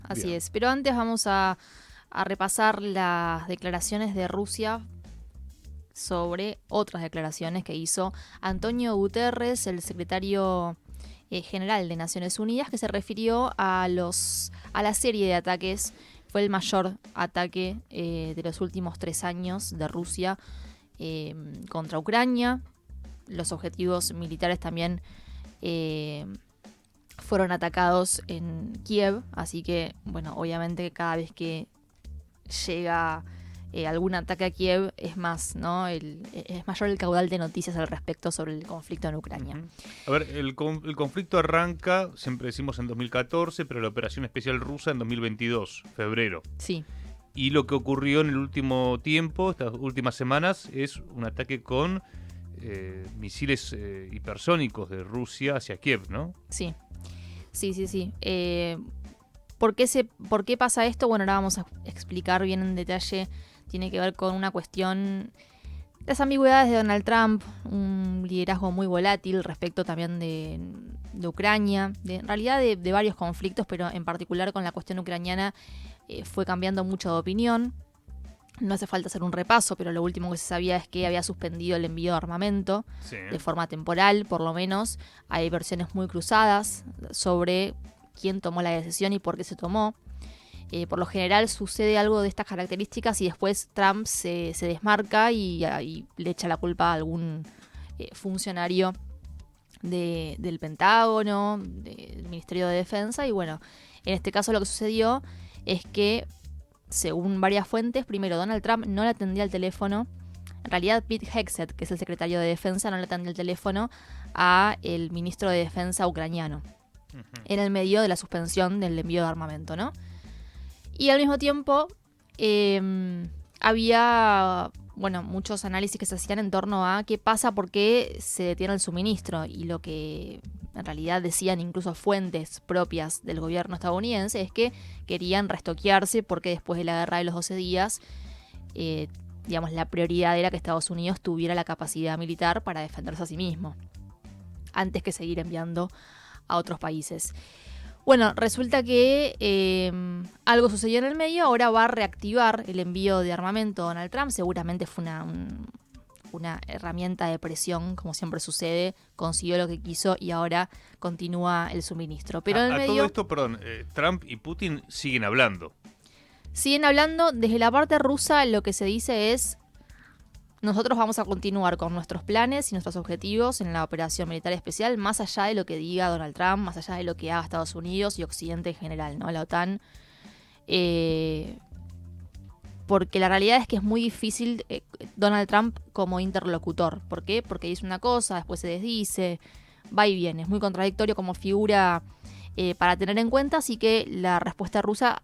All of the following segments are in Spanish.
Así Bien. es. Pero antes vamos a repasar las declaraciones de Rusia sobre otras declaraciones que hizo Antonio Guterres, el secretario general de Naciones Unidas, que se refirió a la serie de ataques. Fue el mayor ataque de los últimos 3 años de Rusia contra Ucrania. Los objetivos militares también fueron atacados en Kiev, así que, bueno, obviamente cada vez que llega algún ataque a Kiev es más, ¿no? Es mayor el caudal de noticias al respecto sobre el conflicto en Ucrania. A ver, el conflicto arranca, siempre decimos en 2014, pero la operación especial rusa en 2022, febrero. Sí. Y lo que ocurrió en el último tiempo, estas últimas semanas, es un ataque con misiles hipersónicos de Rusia hacia Kiev, ¿no? Sí. ¿Por qué pasa esto? Bueno, ahora vamos a explicar bien en detalle. Tiene que ver con una cuestión, las ambigüedades de Donald Trump, un liderazgo muy volátil respecto también de Ucrania, en realidad de varios conflictos, pero en particular con la cuestión ucraniana fue cambiando mucho de opinión. No hace falta hacer un repaso, pero lo último que se sabía es que había suspendido el envío de armamento de forma temporal, por lo menos. Hay versiones muy cruzadas sobre quién tomó la decisión y por qué se tomó. Por lo general sucede algo de estas características y después Trump se desmarca y le echa la culpa a algún funcionario del Pentágono, del Ministerio de Defensa. Y bueno, en este caso lo que sucedió es que, según varias fuentes, primero Donald Trump no le atendía el teléfono. En realidad Pete Hegseth, que es el secretario de Defensa, no le atendía el teléfono a el ministro de Defensa ucraniano en el medio de la suspensión del envío de armamento, ¿no? Y al mismo tiempo había, bueno, muchos análisis que se hacían en torno a qué pasa, por qué se detiene el suministro. Y lo que en realidad decían incluso fuentes propias del gobierno estadounidense es que querían restoquearse porque después de la guerra de los 12 días, digamos, la prioridad era que Estados Unidos tuviera la capacidad militar para defenderse a sí mismo, antes que seguir enviando a otros países. Bueno, resulta que algo sucedió en el medio, ahora va a reactivar el envío de armamento Donald Trump. Seguramente fue una herramienta de presión, como siempre sucede, consiguió lo que quiso y ahora continúa el suministro. Pero en el medio todo esto, perdón, Trump y Putin siguen hablando. Siguen hablando. Desde la parte rusa lo que se dice es: nosotros vamos a continuar con nuestros planes y nuestros objetivos en la operación militar especial, más allá de lo que diga Donald Trump, más allá de lo que haga Estados Unidos y Occidente en general, ¿no? La OTAN. Porque la realidad es que es muy difícil Donald Trump como interlocutor. ¿Por qué? Porque dice una cosa, después se desdice, va y viene. Es muy contradictorio como figura para tener en cuenta, así que la respuesta rusa,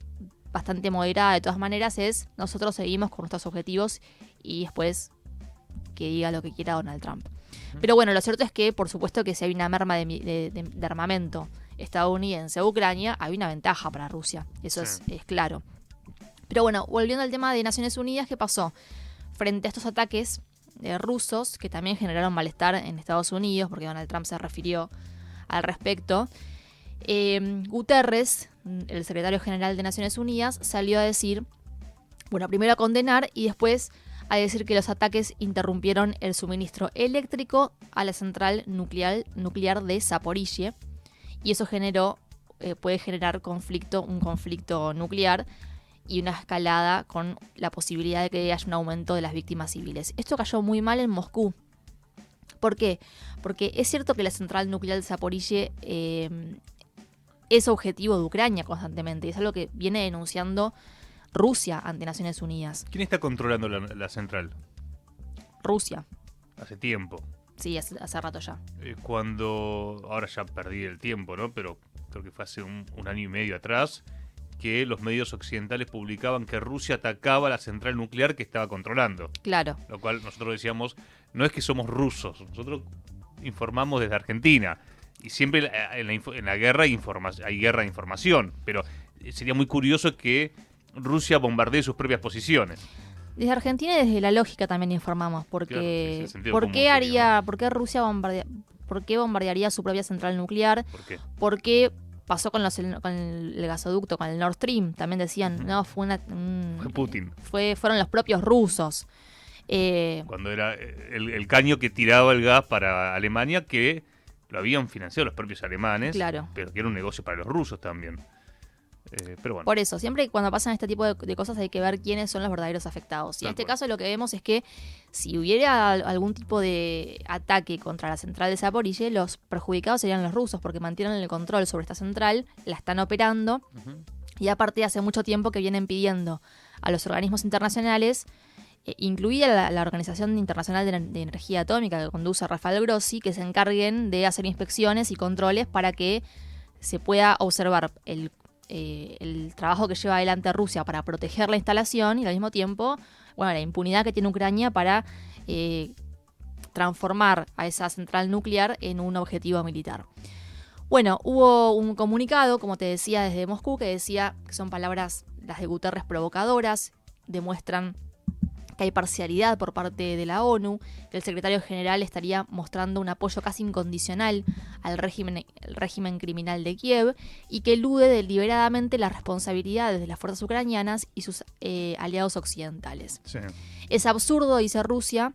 bastante moderada de todas maneras, es: nosotros seguimos con nuestros objetivos y después que diga lo que quiera Donald Trump. Pero bueno, lo cierto es que, por supuesto, que si hay una merma de armamento estadounidense a Ucrania, hay una ventaja para Rusia. Eso es claro. Pero bueno, volviendo al tema de Naciones Unidas, ¿qué pasó? Frente a estos ataques rusos, que también generaron malestar en Estados Unidos, porque Donald Trump se refirió al respecto, Guterres, el secretario general de Naciones Unidas, salió a decir, bueno, primero a condenar y después a decir que los ataques interrumpieron el suministro eléctrico a la central nuclear de Zaporizhia, y eso puede generar un conflicto nuclear y una escalada con la posibilidad de que haya un aumento de las víctimas civiles. Esto cayó muy mal en Moscú. ¿Por qué? Porque es cierto que la central nuclear de Zaporizhia es objetivo de Ucrania constantemente, y es algo que viene denunciando Rusia ante Naciones Unidas. ¿Quién está controlando la central? Rusia. Hace tiempo. Sí, hace rato ya. Ahora ya perdí el tiempo, ¿no? Pero creo que fue hace un año y medio atrás, que los medios occidentales publicaban que Rusia atacaba la central nuclear que estaba controlando. Claro. Lo cual nosotros decíamos, no es que somos rusos, nosotros informamos desde Argentina. Y siempre en la guerra hay guerra de información, pero sería muy curioso que Rusia bombardee sus propias posiciones. Desde Argentina y desde la lógica también informamos, porque claro, ¿por qué Rusia bombardearía su propia central nuclear? ¿Por qué? Porque pasó con el gasoducto, con el Nord Stream. También decían, no, Fue Putin. Fueron los propios rusos. Cuando era el caño que tiraba el gas para Alemania, que lo habían financiado los propios alemanes, Claro. pero que era un negocio para los rusos también. Pero bueno. Por eso, siempre cuando pasan este tipo de cosas hay que ver quiénes son los verdaderos afectados. Y en este caso lo que vemos es que si hubiera algún tipo de ataque contra la central de Zaporizhzhia, los perjudicados serían los rusos, porque mantienen el control sobre esta central, la están operando, y aparte hace mucho tiempo que vienen pidiendo a los organismos internacionales, incluida la Organización Internacional de Energía Atómica que conduce Rafael Grossi, que se encarguen de hacer inspecciones y controles para que se pueda observar el trabajo que lleva adelante Rusia para proteger la instalación y al mismo tiempo, la impunidad que tiene Ucrania para transformar a esa central nuclear en un objetivo militar. Bueno, hubo un comunicado, como te decía, desde Moscú, que decía que son palabras, las de Guterres, provocadoras, demuestran que hay parcialidad por parte de la ONU, que el secretario general estaría mostrando un apoyo casi incondicional al régimen criminal de Kiev y que elude deliberadamente las responsabilidades de las fuerzas ucranianas y sus aliados occidentales. Sí. Es absurdo, dice Rusia,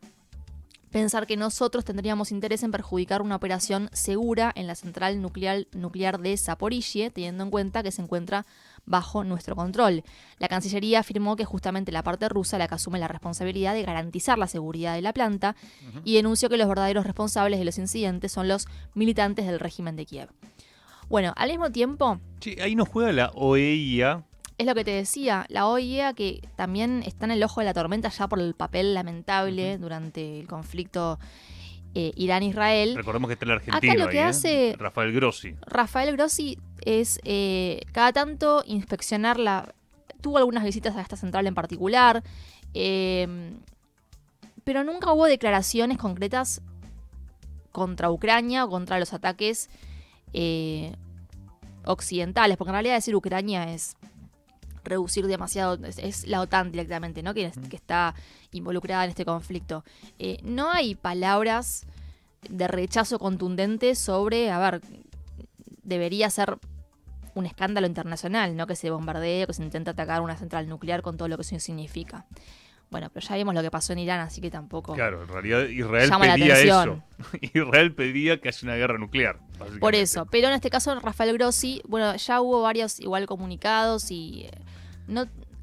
pensar que nosotros tendríamos interés en perjudicar una operación segura en la central nuclear de Zaporizhzhia, teniendo en cuenta que se encuentra bajo nuestro control. La Cancillería afirmó que justamente la parte rusa la que asume la responsabilidad de garantizar la seguridad de la planta y denunció que los verdaderos responsables de los incidentes son los militantes del régimen de Kiev. Bueno, al mismo tiempo... Sí, ahí nos juega la OEA. Es lo que te decía, la OEA que también está en el ojo de la tormenta ya por el papel lamentable durante el conflicto Irán-Israel. Recordemos que está el argentino acá lo que ahí, hace Rafael Grossi. Rafael Grossi es cada tanto inspeccionar tuvo algunas visitas a esta central en particular, pero nunca hubo declaraciones concretas contra Ucrania o contra los ataques occidentales, porque en realidad decir Ucrania es reducir demasiado, es la OTAN directamente, ¿no? que está involucrada en este conflicto. No hay palabras de rechazo contundente sobre, debería ser un escándalo internacional, ¿no? Que se bombardee o que se intente atacar una central nuclear con todo lo que eso significa. Bueno, pero ya vimos lo que pasó en Irán, así que tampoco. Claro, en realidad Israel llama la pedía atención. eso. Israel pedía que haya una guerra nuclear, básicamente. Por eso, pero en este caso Rafael Grossi, ya hubo varios igual comunicados y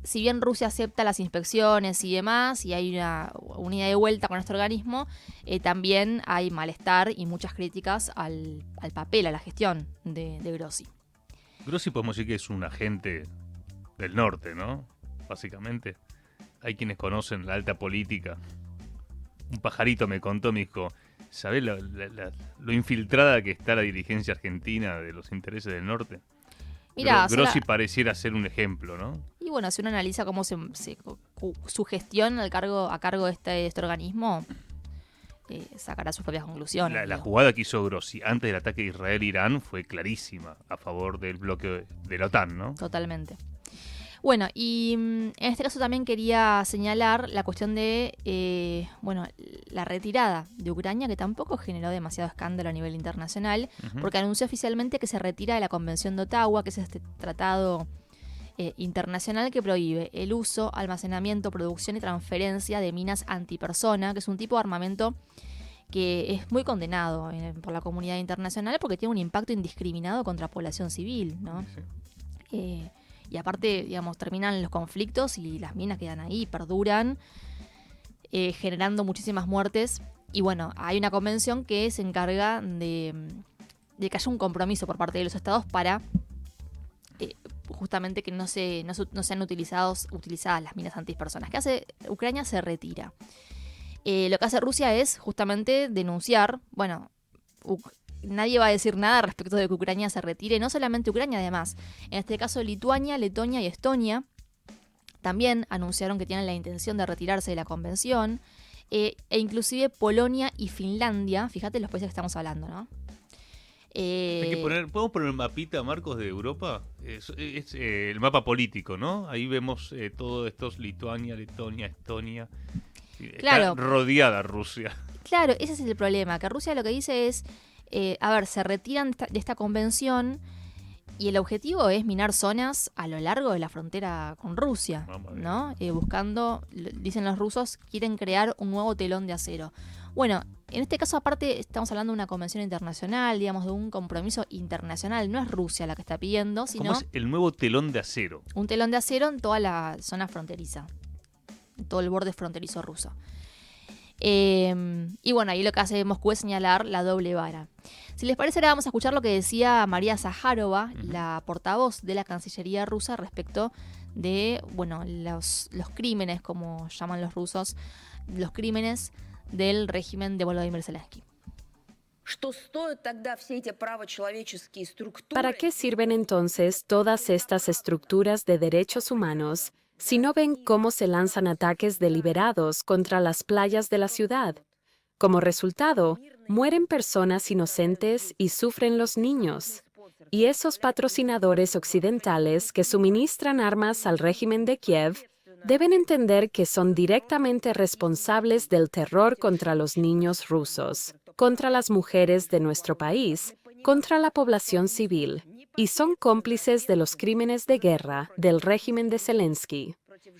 si bien Rusia acepta las inspecciones y demás, y hay una ida de vuelta con este organismo, también hay malestar y muchas críticas al papel, a la gestión de Grossi. Grossi podemos decir que es un agente del norte, ¿no? Básicamente. Hay quienes conocen la alta política. Un pajarito me contó, me dijo, ¿sabés lo infiltrada que está la dirigencia argentina de los intereses del norte? Mirá, Grossi pareciera ser un ejemplo, ¿no? Y bueno, si uno analiza cómo su gestión a cargo de este organismo, sacará sus propias conclusiones. La jugada que hizo Grossi antes del ataque de Israel-Irán fue clarísima a favor del bloque de la OTAN, ¿no? Totalmente. Bueno, y en este caso también quería señalar la cuestión de la retirada de Ucrania, que tampoco generó demasiado escándalo a nivel internacional, porque anunció oficialmente que se retira de la Convención de Ottawa, que es este tratado internacional que prohíbe el uso, almacenamiento, producción y transferencia de minas antipersona, que es un tipo de armamento que es muy condenado por la comunidad internacional porque tiene un impacto indiscriminado contra la población civil, ¿no? Sí. Y aparte, digamos, terminan los conflictos y las minas quedan ahí, perduran, generando muchísimas muertes. Y bueno, hay una convención que se encarga de que haya un compromiso por parte de los estados para justamente que no sean utilizadas las minas antipersonas. ¿Qué hace Ucrania? Se retira. Lo que hace Rusia es justamente denunciar, nadie va a decir nada respecto de que Ucrania se retire, no solamente Ucrania además, en este caso Lituania, Letonia y Estonia también anunciaron que tienen la intención de retirarse de la convención, e inclusive Polonia y Finlandia, fíjate los países que estamos hablando, ¿no? ¿Podemos poner un mapita, Marcos, de Europa? Es el mapa político, ¿no? Ahí vemos todos estos, Lituania, Letonia, Estonia. Claro. Está rodeada Rusia. Claro, ese es el problema, que Rusia lo que dice es, se retiran de esta convención Y el objetivo es minar zonas a lo largo de la frontera con Rusia, ¿no? Buscando, dicen los rusos, quieren crear un nuevo telón de acero. Bueno, en este caso aparte estamos hablando de una convención internacional, digamos, de un compromiso internacional. No es Rusia la que está pidiendo, sino... ¿Cómo es el nuevo telón de acero? Un telón de acero en toda la zona fronteriza, en todo el borde fronterizo ruso. Y bueno, ahí lo que hace Moscú es señalar la doble vara. Si les parece, ahora vamos a escuchar lo que decía María Zaharova, la portavoz de la Cancillería rusa, respecto de, bueno, los crímenes, como llaman los rusos, los crímenes del régimen de Volodymyr Zelensky. ¿Para qué sirven entonces todas estas estructuras de derechos humanos si no ven cómo se lanzan ataques deliberados contra las playas de la ciudad? Como resultado, mueren personas inocentes y sufren los niños. Y esos patrocinadores occidentales que suministran armas al régimen de Kiev deben entender que son directamente responsables del terror contra los niños rusos, contra las mujeres de nuestro país, contra la población civil, y son cómplices de los crímenes de guerra del régimen de Zelensky.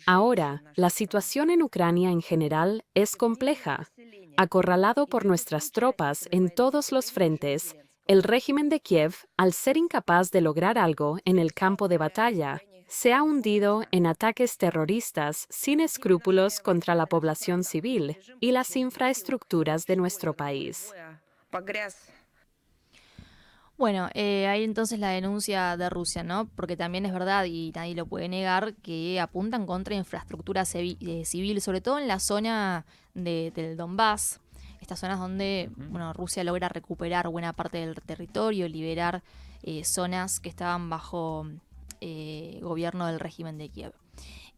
Ahora, la situación en Ucrania en general es compleja. Acorralado por nuestras tropas en todos los frentes, el régimen de Kiev, al ser incapaz de lograr algo en el campo de batalla, se ha hundido en ataques terroristas sin escrúpulos contra la población civil y las infraestructuras de nuestro país. Bueno, hay entonces la denuncia de Rusia, ¿no? Porque también es verdad, y nadie lo puede negar, que apuntan contra infraestructura civil, sobre todo en la zona del Donbass, estas zonas donde bueno, Rusia logra recuperar buena parte del territorio, liberar zonas que estaban bajo gobierno del régimen de Kiev.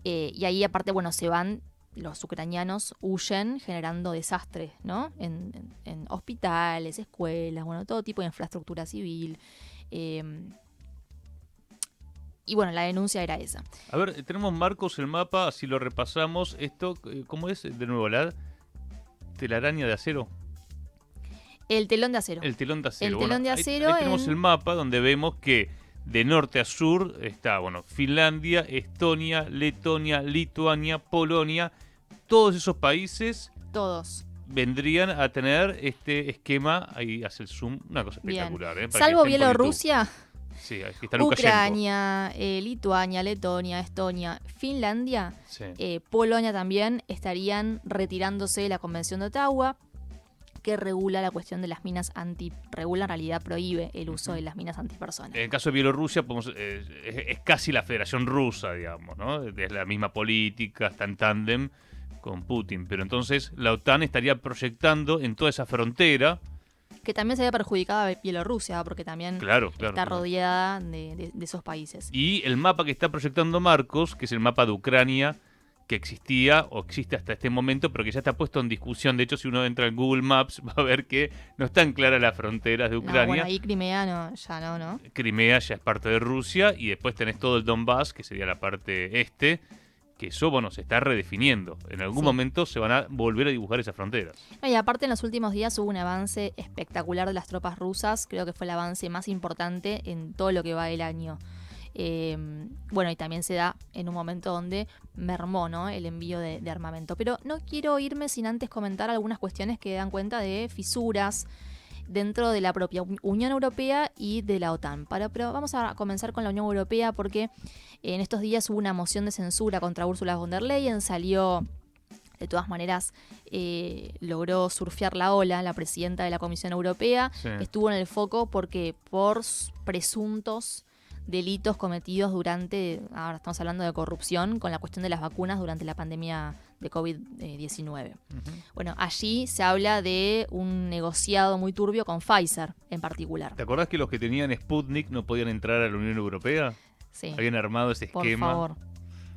Y ahí aparte, bueno, se van... Los ucranianos huyen generando desastres, ¿no? En hospitales, escuelas, bueno, todo tipo de infraestructura civil. Y bueno, la denuncia era esa. A ver, tenemos, Marcos, el mapa, así lo repasamos. Esto, ¿cómo es? De nuevo, la telaraña de acero. El telón de acero. El telón de acero. El telón de acero. Ahí tenemos el mapa donde vemos que de norte a sur está, bueno, Finlandia, Estonia, Letonia, Lituania, Polonia. Todos esos países vendrían a tener este esquema, ahí hace el zoom, una cosa espectacular. Salvo Bielorrusia, sí, aquí está Ucrania, Lituania, Letonia, Estonia, Finlandia, sí. Polonia también estarían retirándose de la Convención de Ottawa, que regula la cuestión de las minas regula, en realidad prohíbe el uso de las minas antipersonas. En el caso de Bielorrusia, es casi la Federación Rusa, digamos, ¿no? Es la misma política, está en tándem con Putin, pero entonces la OTAN estaría proyectando en toda esa frontera. Que también se ve perjudicada a Bielorrusia, porque también está rodeada de esos países. Y el mapa que está proyectando Marcos, que es el mapa de Ucrania, que existía o existe hasta este momento, pero que ya está puesto en discusión. De hecho, si uno entra en Google Maps, va a ver que no están claras las fronteras de Ucrania. Bueno, ahí Crimea ¿no? Crimea ya es parte de Rusia, y después tenés todo el Donbass, que sería la parte este, que eso, bueno, se está redefiniendo. En algún momento se van a volver a dibujar esas fronteras. Y aparte, en los últimos días hubo un avance espectacular de las tropas rusas. Creo que fue el avance más importante en todo lo que va del año. Bueno, y también se da en un momento donde mermó, ¿no?, el envío de armamento. Pero no quiero irme sin antes comentar algunas cuestiones que dan cuenta de fisuras dentro de la propia Unión Europea y de la OTAN. Pero vamos a comenzar con la Unión Europea, porque en estos días hubo una moción de censura contra Ursula von der Leyen. Salió, de todas maneras, logró surfear la ola la presidenta de la Comisión Europea. Sí. Estuvo en el foco porque por presuntos delitos cometidos ahora estamos hablando de corrupción, con la cuestión de las vacunas durante la pandemia de COVID-19. Bueno, allí se habla de un negociado muy turbio con Pfizer en particular. ¿Te acordás que los que tenían Sputnik no podían entrar a la Unión Europea? Sí. Habían armado ese esquema. Por favor,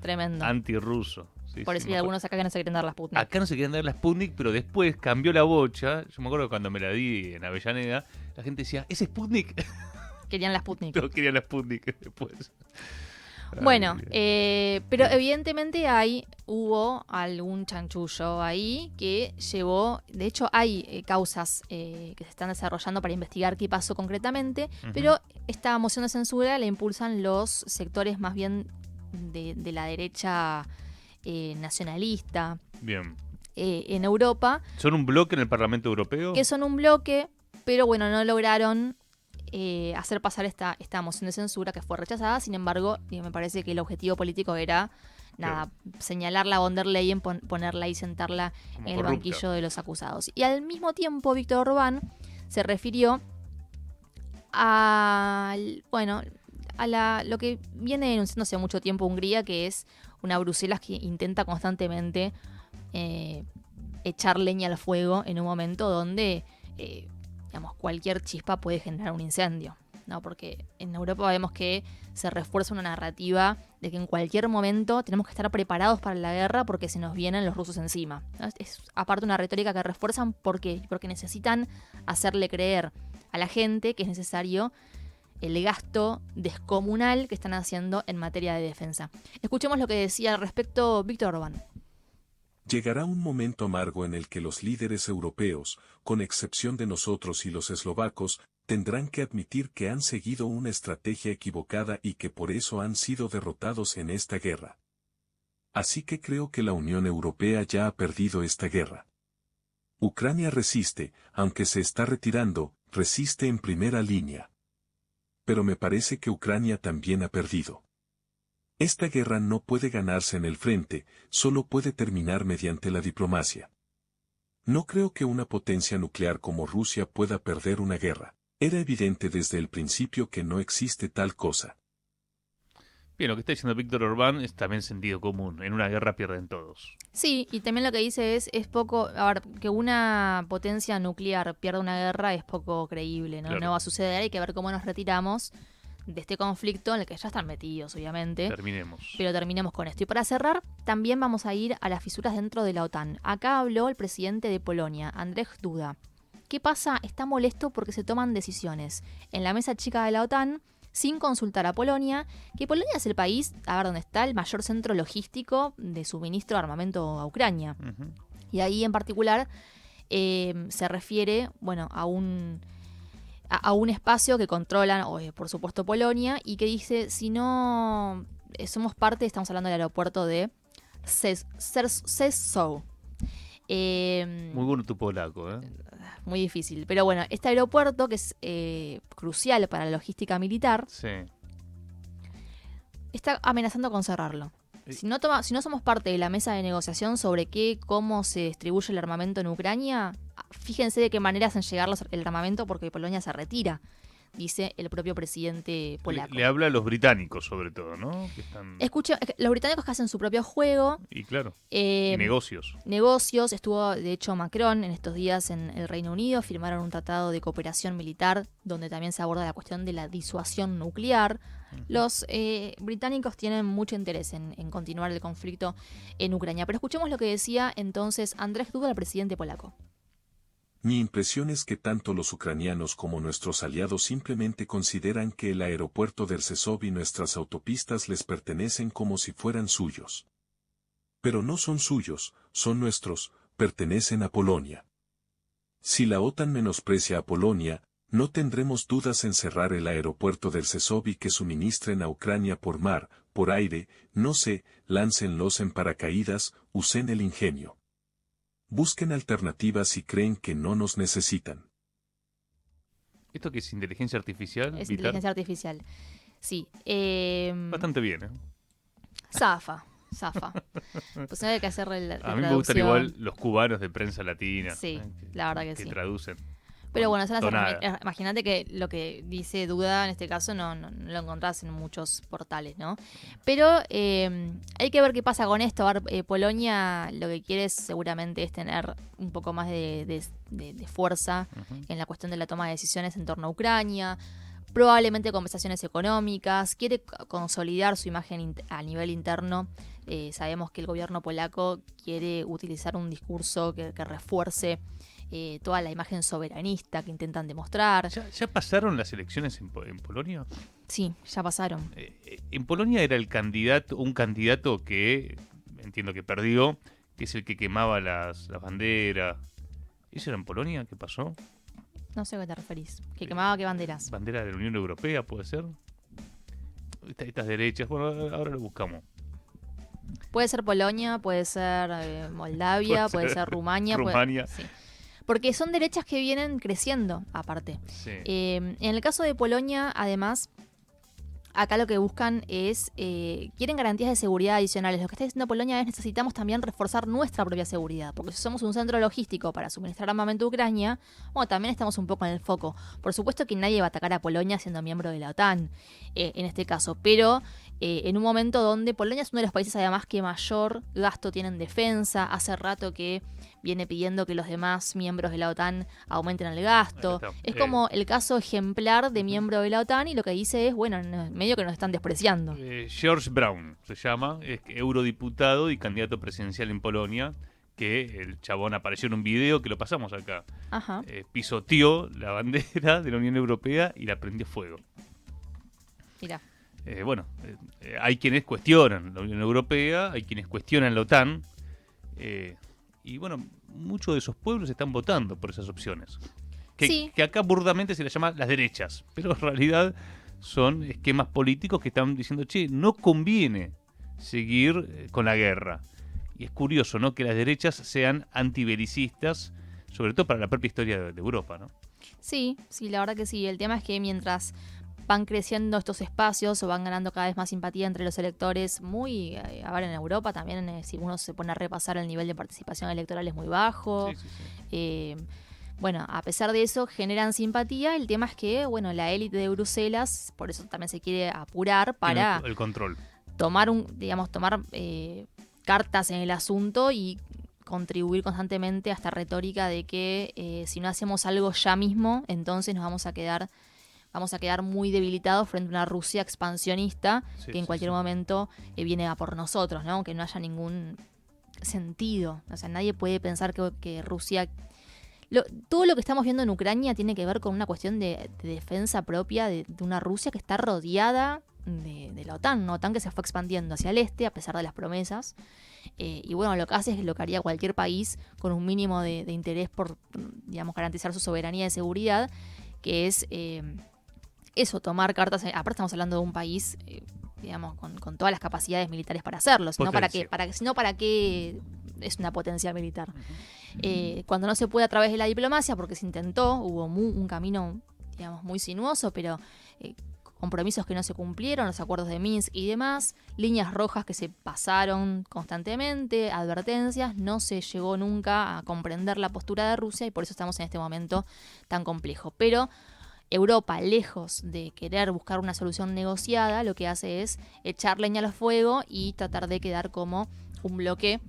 tremendo. Antirruso. Sí, por eso hay algunos acá que no se quieren dar la Sputnik. Acá no se quieren dar la Sputnik, pero después cambió la bocha. Yo me acuerdo que cuando me la di en Avellaneda, la gente decía, ¿es Sputnik? Querían la Sputnik. No, querían la Sputnik después. Bueno, Ay, pero bien. evidentemente hubo algún chanchullo ahí que llevó, de hecho hay causas que se están desarrollando para investigar qué pasó concretamente, Ujú. pero esta moción de censura la impulsan los sectores más bien de la derecha nacionalista Bien. en Europa, ¿Son un bloque en el Parlamento Europeo? que son un bloque, pero bueno, no lograron hacer pasar esta moción de censura que fue rechazada. Sin embargo, me parece que el objetivo político era nada, señalarla a von der Leyen, ponerla y sentarla Como en el corrupta. banquillo de los acusados. Y al mismo tiempo, Víctor Orbán se refirió bueno, lo que viene denunciando hace mucho tiempo Hungría, que es una Bruselas que intenta constantemente echar leña al fuego en un momento donde digamos, cualquier chispa puede generar un incendio, ¿no? Porque en Europa vemos que se refuerza una narrativa de que en cualquier momento tenemos que estar preparados para la guerra porque se nos vienen los rusos encima, ¿no? Es aparte una retórica que refuerzan porque necesitan hacerle creer a la gente que es necesario el gasto descomunal que están haciendo en materia de defensa. Escuchemos lo que decía al respecto Víctor Orbán. Llegará un momento amargo en el que los líderes europeos, con excepción de nosotros y los eslovacos, tendrán que admitir que han seguido una estrategia equivocada y que por eso han sido derrotados en esta guerra. Así que creo que la Unión Europea ya ha perdido esta guerra. Ucrania resiste, aunque se está retirando, resiste en primera línea. Pero me parece que Ucrania también ha perdido. Esta guerra no puede ganarse en el frente, solo puede terminar mediante la diplomacia. No creo que una potencia nuclear como Rusia pueda perder una guerra. Era evidente desde el principio que no existe tal cosa. Bien, lo que está diciendo Víctor Orbán es también sentido común. En una guerra pierden todos. Sí, y también lo que dice es poco, a ver, que una potencia nuclear pierda una guerra es poco creíble, ¿no? Claro. No va a suceder, hay que ver cómo nos retiramos de este conflicto en el que ya están metidos, obviamente. Terminemos. Pero terminemos con esto. Y para cerrar, también vamos a ir a las fisuras dentro de la OTAN. Acá habló el presidente de Polonia, Andrzej Duda. ¿Qué pasa? Está molesto porque se toman decisiones en la mesa chica de la OTAN sin consultar a Polonia, que Polonia es el país, a ver, donde está el mayor centro logístico de suministro de armamento a Ucrania. Ujú. Y ahí en particular se refiere, bueno, a un espacio que controlan, por supuesto, Polonia, y que dice, si no somos parte, estamos hablando del aeropuerto de Rzeszów. Muy bueno tu polaco, ¿eh? Muy difícil. Pero bueno, este aeropuerto, que es crucial para la logística militar, Sí. está amenazando con cerrarlo. Si no somos parte de la mesa de negociación sobre cómo se distribuye el armamento en Ucrania, fíjense de qué manera hacen llegar el armamento porque Polonia se retira, dice el propio presidente polaco. Le habla a los británicos, sobre todo, ¿no? Que están... Escucha, los británicos que hacen su propio juego. Y claro, eh, negocios. Negocios, estuvo de hecho Macron en estos días en el Reino Unido, firmaron un tratado de cooperación militar donde también se aborda la cuestión de la disuasión nuclear. Los británicos tienen mucho interés en continuar el conflicto en Ucrania, pero escuchemos lo que decía entonces Andrzej Duda, el presidente polaco. Mi impresión es que tanto los ucranianos como nuestros aliados simplemente consideran que el aeropuerto de Rzeszów y nuestras autopistas les pertenecen como si fueran suyos. Pero no son suyos, son nuestros, pertenecen a Polonia. Si la OTAN menosprecia a Polonia, no tendremos dudas en cerrar el aeropuerto de Rzeszów y que suministren a Ucrania por mar, por aire, no sé, láncenlos en paracaídas, usen el ingenio. Busquen alternativas si creen que no nos necesitan. ¿Esto qué es inteligencia artificial? Es Vitar? inteligencia artificial. Sí. Bastante bien, ¿eh? Zafa. Pues no hay que hacerle la A mí me gustan traducción. igual los cubanos de prensa latina. Sí, ¿eh? la verdad que sí. traducen. Pero bueno, son las Tonada. herramientas. Imagínate que lo que dice Duda en este caso no lo encontrás en muchos portales, ¿no? Pero hay que ver qué pasa con esto. A ver, Polonia lo que quiere seguramente es tener un poco más de fuerza Ujú. en la cuestión de la toma de decisiones en torno a Ucrania. Probablemente conversaciones económicas. Quiere consolidar su imagen a nivel interno. Sabemos que el gobierno polaco quiere utilizar un discurso que refuerce toda la imagen soberanista que intentan demostrar. ¿Ya pasaron las elecciones en Polonia? Sí, ya pasaron. En Polonia era un candidato que entiendo que perdió, que es el que quemaba las banderas. ¿Eso era en Polonia? ¿Qué pasó? No sé a qué te referís. ¿Que quemaba qué banderas? ¿Bandera de la Unión Europea puede ser? Estas derechas, bueno, ahora lo buscamos. Puede ser Polonia, puede ser Moldavia, puede ser Rumania. Rumania. Sí. Porque son derechas que vienen creciendo, aparte. Sí. En el caso de Polonia, además, acá lo que buscan es, quieren garantías de seguridad adicionales. Lo que está diciendo Polonia es necesitamos también reforzar nuestra propia seguridad, porque si somos un centro logístico para suministrar armamento a Ucrania, bueno, también estamos un poco en el foco. Por supuesto que nadie va a atacar a Polonia siendo miembro de la OTAN, en este caso, pero en un momento donde Polonia es uno de los países además que mayor gasto tiene en defensa, hace rato que viene pidiendo que los demás miembros de la OTAN aumenten el gasto. Es como el caso ejemplar de miembro de la OTAN y lo que dice es, bueno, medio que nos están despreciando. George Brown se llama, es eurodiputado y candidato presidencial en Polonia, que el chabón apareció en un video que lo pasamos acá. Ajá. Pisoteó la bandera de la Unión Europea y la prendió fuego. Mirá. Hay quienes cuestionan la Unión Europea, hay quienes cuestionan la OTAN, y bueno, muchos de esos pueblos están votando por esas opciones. Que acá burdamente se las llama las derechas, pero en realidad son esquemas políticos que están diciendo, che, no conviene seguir con la guerra. Y es curioso, ¿no?, que las derechas sean antibelicistas, sobre todo para la propia historia de Europa, ¿no? Sí, la verdad que sí. El tema es que mientras van creciendo estos espacios o van ganando cada vez más simpatía entre los electores, a ver, en Europa también, si uno se pone a repasar, el nivel de participación electoral es muy bajo. Sí. Bueno, a pesar de eso, generan simpatía. El tema es que, bueno, la élite de Bruselas, por eso también se quiere apurar para el control. Tomar cartas en el asunto y contribuir constantemente a esta retórica de que si no hacemos algo ya mismo, entonces nos vamos a quedar muy debilitados frente a una Rusia expansionista que en cualquier momento viene a por nosotros, ¿no? Que no haya ningún sentido. O sea, nadie puede pensar que Rusia... todo lo que estamos viendo en Ucrania tiene que ver con una cuestión de defensa propia de una Rusia que está rodeada de la OTAN, una OTAN que se fue expandiendo hacia el este a pesar de las promesas. Y bueno, lo que hace es lo que haría cualquier país con un mínimo de interés por, digamos, garantizar su soberanía de seguridad, que es eso, tomar cartas. Aparte estamos hablando de un país, digamos, con todas las capacidades militares para hacerlo, sino para qué es una potencia militar. Cuando no se puede a través de la diplomacia, porque se intentó, hubo un camino, digamos, muy sinuoso, pero compromisos que no se cumplieron, los acuerdos de Minsk y demás, líneas rojas que se pasaron constantemente, advertencias, no se llegó nunca a comprender la postura de Rusia y por eso estamos en este momento tan complejo. Pero Europa, lejos de querer buscar una solución negociada, lo que hace es echar leña al fuego y tratar de quedar como un bloque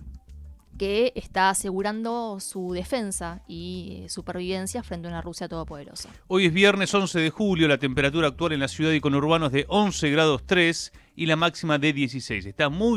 que está asegurando su defensa y supervivencia frente a una Rusia todopoderosa. Hoy es viernes 11 de julio, la temperatura actual en la ciudad y conurbanos de 11 grados 3 y la máxima de 16. Está muy